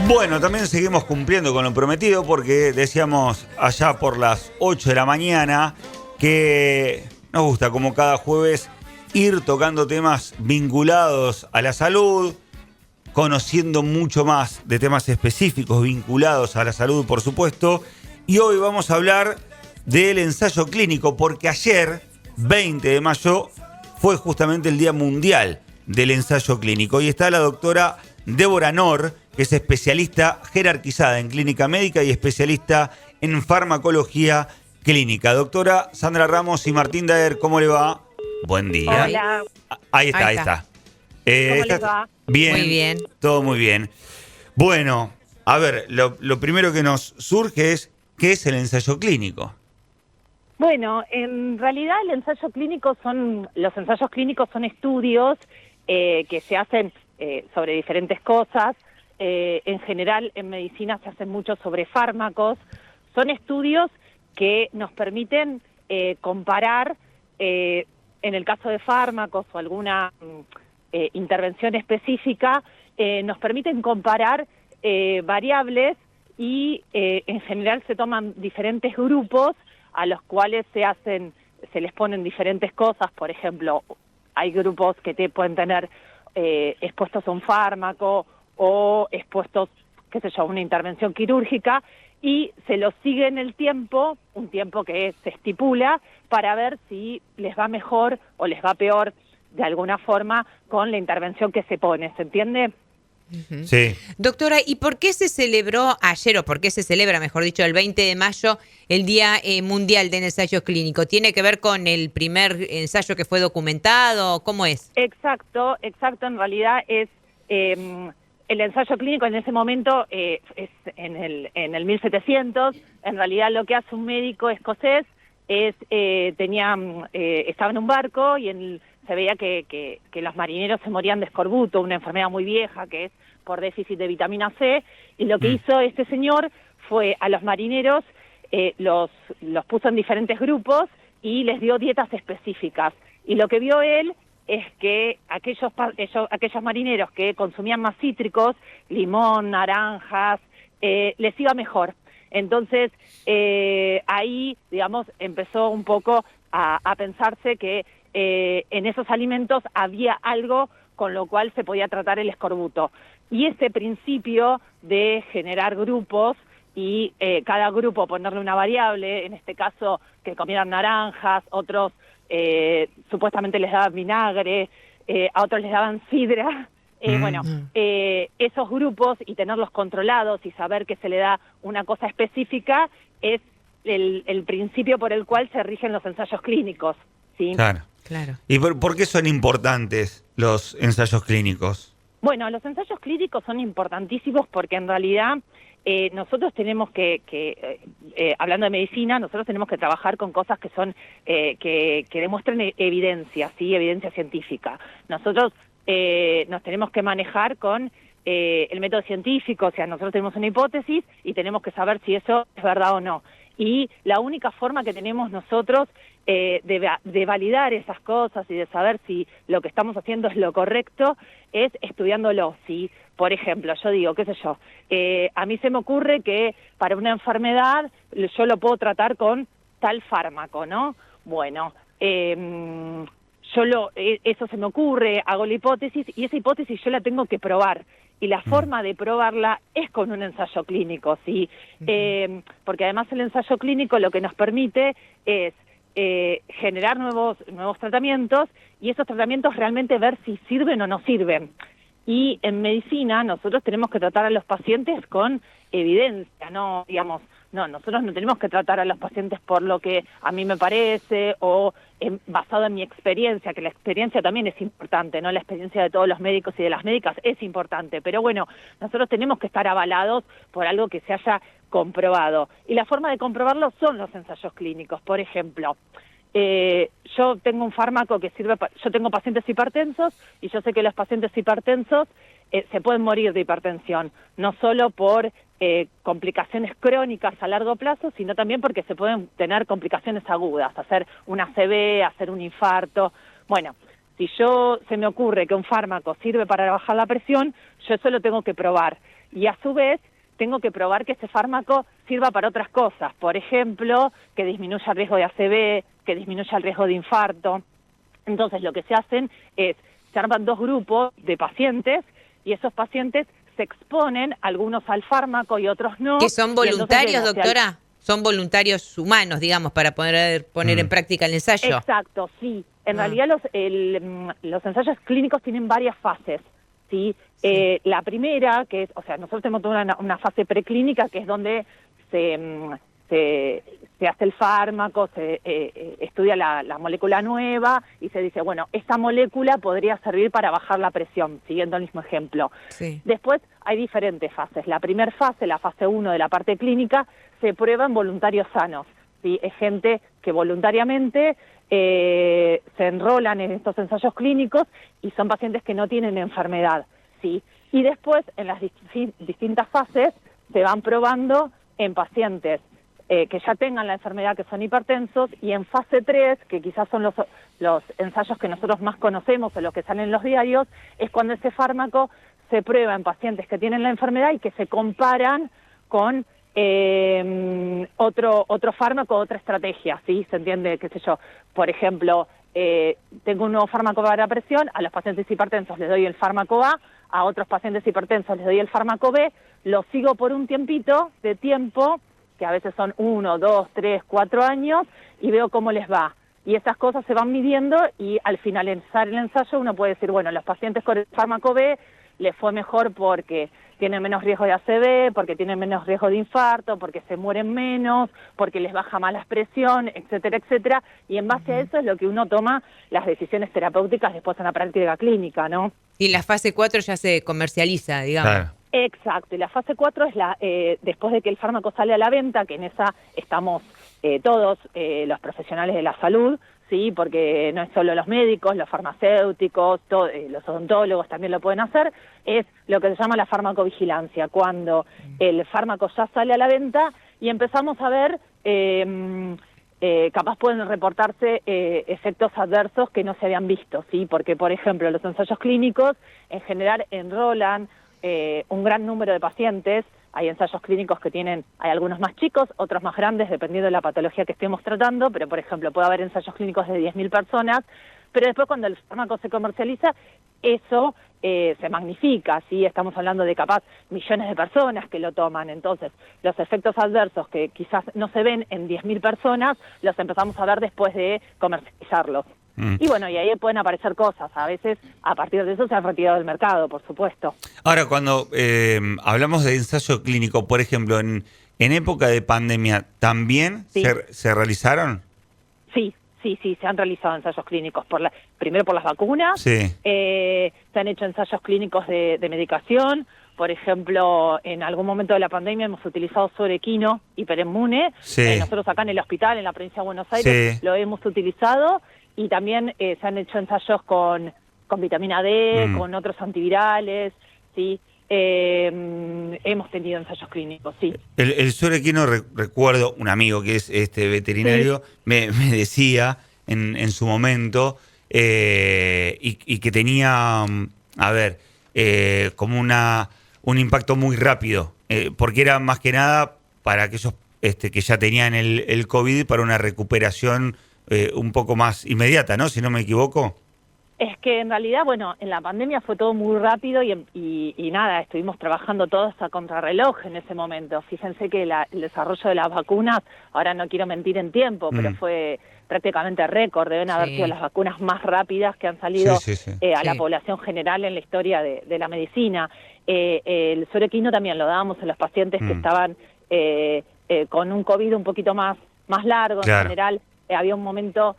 Bueno, también seguimos cumpliendo con lo prometido porque decíamos allá por las 8 de la mañana que nos gusta, como cada jueves, ir tocando temas vinculados a la salud, conociendo mucho más de temas específicos vinculados a la salud, por supuesto. Y hoy vamos a hablar del ensayo clínico porque ayer, 20 de mayo, fue justamente el Día Mundial del Ensayo Clínico. Y está la doctora Débora Nor, que es especialista jerarquizada en clínica médica y especialista en farmacología clínica. Doctora Sandra Ramos y Martín Daer, ¿cómo le va? Buen día. Hola. Ahí está. ¿Cómo les va? Bien, Muy bien. todo muy bien. Bueno, a ver, lo primero que nos surge es, ¿qué es el ensayo clínico? Bueno, en realidad los ensayos clínicos son estudios que se hacen sobre diferentes cosas. En general, en medicina se hacen mucho sobre fármacos. Son estudios que nos permiten comparar, en el caso de fármacos o alguna intervención específica, nos permiten comparar variables y en general se toman diferentes grupos a los cuales se les ponen diferentes cosas. Por ejemplo, hay grupos que pueden tener expuestos a un fármaco o expuestos, qué sé yo, a una intervención quirúrgica, y se los sigue en el tiempo, un tiempo que se estipula, para ver si les va mejor o les va peor de alguna forma con la intervención que se pone, ¿se entiende? Uh-huh. Sí. Doctora, ¿y por qué se celebró ayer, o por qué se celebra, mejor dicho, el 20 de mayo, el Día Mundial del Ensayo Clínico? ¿Tiene que ver con el primer ensayo que fue documentado? ¿Cómo es? Exacto. En realidad es el ensayo clínico en ese momento es en el 1700. En realidad lo que hace un médico escocés es estaba en un barco y se veía que los marineros se morían de escorbuto, una enfermedad muy vieja que es por déficit de vitamina C, y lo que hizo este señor fue a los marineros los puso en diferentes grupos y les dio dietas específicas, y lo que vio él es que aquellos marineros que consumían más cítricos, limón, naranjas, les iba mejor. Entonces, ahí, digamos, empezó un poco a pensarse que en esos alimentos había algo con lo cual se podía tratar el escorbuto. Y ese principio de generar grupos y cada grupo ponerle una variable, en este caso que comieran naranjas, otros supuestamente les daban vinagre, a otros les daban sidra. Esos grupos y tenerlos controlados y saber que se le da una cosa específica es el principio por el cual se rigen los ensayos clínicos, ¿sí? Claro. ¿Y por qué son importantes los ensayos clínicos? Bueno, los ensayos clínicos son importantísimos porque en realidad nosotros tenemos hablando de medicina, nosotros tenemos que trabajar con cosas que son que demuestren evidencia, ¿sí? Evidencia científica. Nosotros nos tenemos que manejar con el método científico, o sea, nosotros tenemos una hipótesis y tenemos que saber si eso es verdad o no. Y la única forma que tenemos nosotros de validar esas cosas y de saber si lo que estamos haciendo es lo correcto es estudiándolo, ¿sí? Por ejemplo, yo digo, qué sé yo, a mí se me ocurre que para una enfermedad yo lo puedo tratar con tal fármaco, ¿no? Bueno, eso se me ocurre, hago la hipótesis y esa hipótesis yo la tengo que probar. Y la forma de probarla es con un ensayo clínico, ¿sí? Porque además el ensayo clínico lo que nos permite es generar nuevos tratamientos y esos tratamientos realmente ver si sirven o no sirven. Y en medicina nosotros tenemos que tratar a los pacientes con evidencia, nosotros no tenemos que tratar a los pacientes por lo que a mí me parece o basado en mi experiencia, que la experiencia también es importante, ¿no? La experiencia de todos los médicos y de las médicas es importante, pero bueno, nosotros tenemos que estar avalados por algo que se haya comprobado. Y la forma de comprobarlo son los ensayos clínicos. Por ejemplo, yo tengo un fármaco que sirve yo tengo pacientes hipertensos y yo sé que los pacientes hipertensos se pueden morir de hipertensión, no solo por complicaciones crónicas a largo plazo, sino también porque se pueden tener complicaciones agudas, hacer una ACV, hacer un infarto. Bueno, si se me ocurre que un fármaco sirve para bajar la presión, yo eso lo tengo que probar. y a su vez tengo que probar que ese fármaco sirva para otras cosas. Por ejemplo, que disminuya el riesgo de ACV, que disminuya el riesgo de infarto. Entonces, lo que se hacen es, se arman 2 grupos de pacientes y esos pacientes se exponen, algunos al fármaco y otros no. ¿Que son voluntarios, vemos, doctora? Son voluntarios humanos, digamos, para poner en práctica el ensayo. Exacto, sí. En realidad los ensayos clínicos tienen varias fases, ¿sí? La primera, que es, o sea, nosotros tenemos toda una fase preclínica, que es donde se hace el fármaco, se estudia la molécula nueva y se dice, bueno, esta molécula podría servir para bajar la presión, siguiendo el mismo ejemplo. Sí. Después hay diferentes fases. La primera fase, la fase 1 de la parte clínica, se prueba en voluntarios sanos, ¿sí? Es gente que voluntariamente se enrolan en estos ensayos clínicos y son pacientes que no tienen enfermedad, ¿sí? Y después, en las distintas fases, se van probando en pacientes que ya tengan la enfermedad, que son hipertensos, y en fase 3, que quizás son los ensayos que nosotros más conocemos o los que salen en los diarios, es cuando ese fármaco se prueba en pacientes que tienen la enfermedad y que se comparan con otro fármaco, otra estrategia, ¿sí? ¿Se entiende? ¿Qué sé yo? Por ejemplo, tengo un nuevo fármaco para la presión, a los pacientes hipertensos les doy el fármaco A otros pacientes hipertensos les doy el fármaco B, lo sigo por un tiempito de tiempo, que a veces son 1, 2, 3, 4 años, y veo cómo les va. Y esas cosas se van midiendo y al finalizar el ensayo uno puede decir, bueno, los pacientes con el fármaco B les fue mejor porque tienen menos riesgo de ACV, porque tienen menos riesgo de infarto, porque se mueren menos, porque les baja más la presión, etcétera, etcétera. Y en base a eso es lo que uno toma las decisiones terapéuticas después en la práctica clínica, ¿no? Y la fase 4 ya se comercializa, digamos. Claro. Exacto, y la fase 4 es después de que el fármaco sale a la venta, que en esa estamos todos los profesionales de la salud, sí, porque no es solo los médicos, los farmacéuticos, los odontólogos también lo pueden hacer, es lo que se llama la farmacovigilancia, cuando el fármaco ya sale a la venta y empezamos a ver, capaz pueden reportarse efectos adversos que no se habían visto, sí, porque por ejemplo los ensayos clínicos en general enrolan un gran número de pacientes. Hay ensayos clínicos que hay algunos más chicos, otros más grandes, dependiendo de la patología que estemos tratando, pero por ejemplo puede haber ensayos clínicos de 10.000 personas, pero después cuando el fármaco se comercializa, eso se magnifica, ¿sí? Estamos hablando de capaz millones de personas que lo toman, entonces los efectos adversos que quizás no se ven en 10.000 personas, los empezamos a ver después de comercializarlos. Y bueno, y ahí pueden aparecer cosas. A veces, a partir de eso, se han retirado del mercado, por supuesto. Ahora, cuando hablamos de ensayo clínico, por ejemplo, en época de pandemia, ¿también Sí. se realizaron? Sí, se han realizado ensayos clínicos. Primero por las vacunas. Sí. Se han hecho ensayos clínicos de medicación. Por ejemplo, en algún momento de la pandemia hemos utilizado Sorequino hiperinmune. Sí. Nosotros acá en el hospital, en la provincia de Buenos Aires, Sí. lo hemos utilizado. Y también se han hecho ensayos con vitamina D, con otros antivirales, ¿sí? Hemos tenido ensayos clínicos, sí. El Sorequino, recuerdo, un amigo que es veterinario, me decía en su momento, y que tenía, como un impacto muy rápido, porque era más que nada para aquellos que ya tenían el COVID, para una recuperación un poco más inmediata, ¿no? Si no me equivoco. Es que en realidad, bueno, en la pandemia fue todo muy rápido y nada, estuvimos trabajando todos a contrarreloj en ese momento. Fíjense que el desarrollo de las vacunas, ahora no quiero mentir en tiempo, pero fue prácticamente récord, deben haber sido las vacunas más rápidas que han salido a la población general en la historia de la medicina. El Sorequino también lo dábamos en los pacientes que estaban con un COVID un poquito más largo, claro. En general. Había un momento,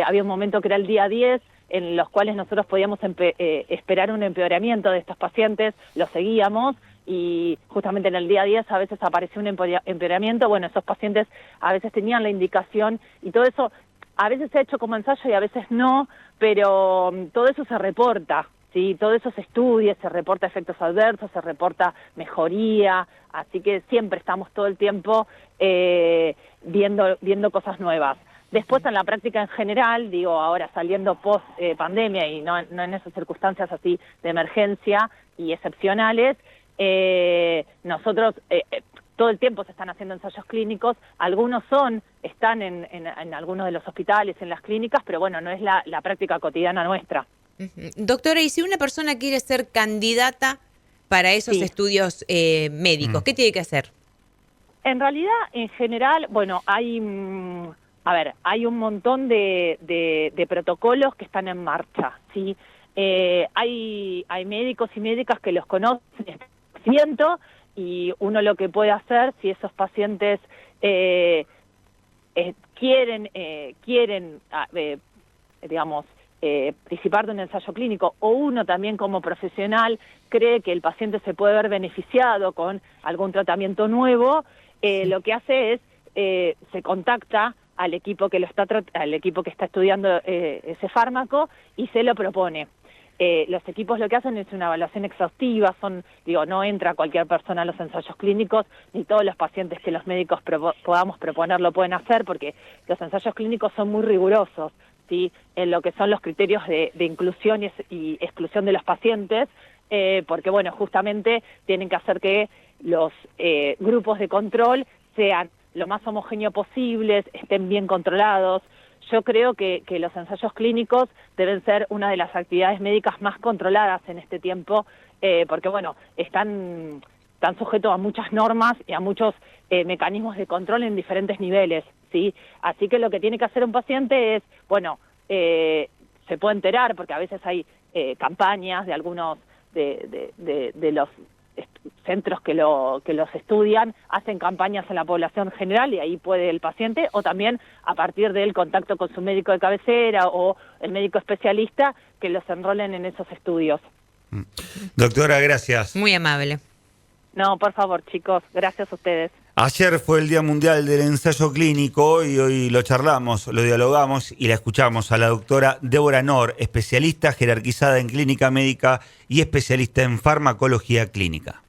había un momento que era el día 10, en los cuales nosotros podíamos esperar un empeoramiento de estos pacientes, los seguíamos, y justamente en el día 10 a veces apareció un empeoramiento. Bueno, esos pacientes a veces tenían la indicación, y todo eso a veces se ha hecho como ensayo y a veces no, pero todo eso se reporta, ¿sí? Todo eso se estudia, se reporta efectos adversos, se reporta mejoría, así que siempre estamos todo el tiempo viendo cosas nuevas. Después en la práctica en general, digo, ahora saliendo post pandemia y no en esas circunstancias así de emergencia y excepcionales, Nosotros todo el tiempo se están haciendo ensayos clínicos, algunos están en algunos de los hospitales, en las clínicas, pero bueno, no es la práctica cotidiana nuestra. Doctora, y si una persona quiere ser candidata para esos Sí. estudios médicos, ¿qué tiene que hacer? En realidad, en general, bueno, hay un montón de protocolos que están en marcha, ¿sí? Hay médicos y médicas que los conocen, siento, y uno lo que puede hacer, si esos pacientes quieren participar de un ensayo clínico, o uno también como profesional cree que el paciente se puede ver beneficiado con algún tratamiento nuevo, lo que hace es se contacta al equipo que está estudiando ese fármaco y se lo propone. Los equipos lo que hacen es una evaluación exhaustiva, no entra cualquier persona a los ensayos clínicos, ni todos los pacientes que los médicos podamos proponer lo pueden hacer, porque los ensayos clínicos son muy rigurosos, ¿sí? En lo que son los criterios de inclusión y exclusión de los pacientes, porque bueno, justamente tienen que hacer que los grupos de control sean lo más homogéneos posibles, estén bien controlados. Yo creo que los ensayos clínicos deben ser una de las actividades médicas más controladas en este tiempo, porque bueno, están sujetos a muchas normas y a muchos mecanismos de control en diferentes niveles, ¿sí? Así que lo que tiene que hacer un paciente es, se puede enterar, porque a veces hay campañas de algunos de los centros que los estudian, hacen campañas en la población general y ahí puede el paciente, o también a partir del contacto con su médico de cabecera o el médico especialista, que los enrolen en esos estudios. Doctora, gracias. Muy amable. No, por favor, chicos, gracias a ustedes. Ayer fue el Día Mundial del Ensayo Clínico y hoy lo charlamos, lo dialogamos y la escuchamos a la doctora Débora Nor, especialista jerarquizada en clínica médica y especialista en farmacología clínica.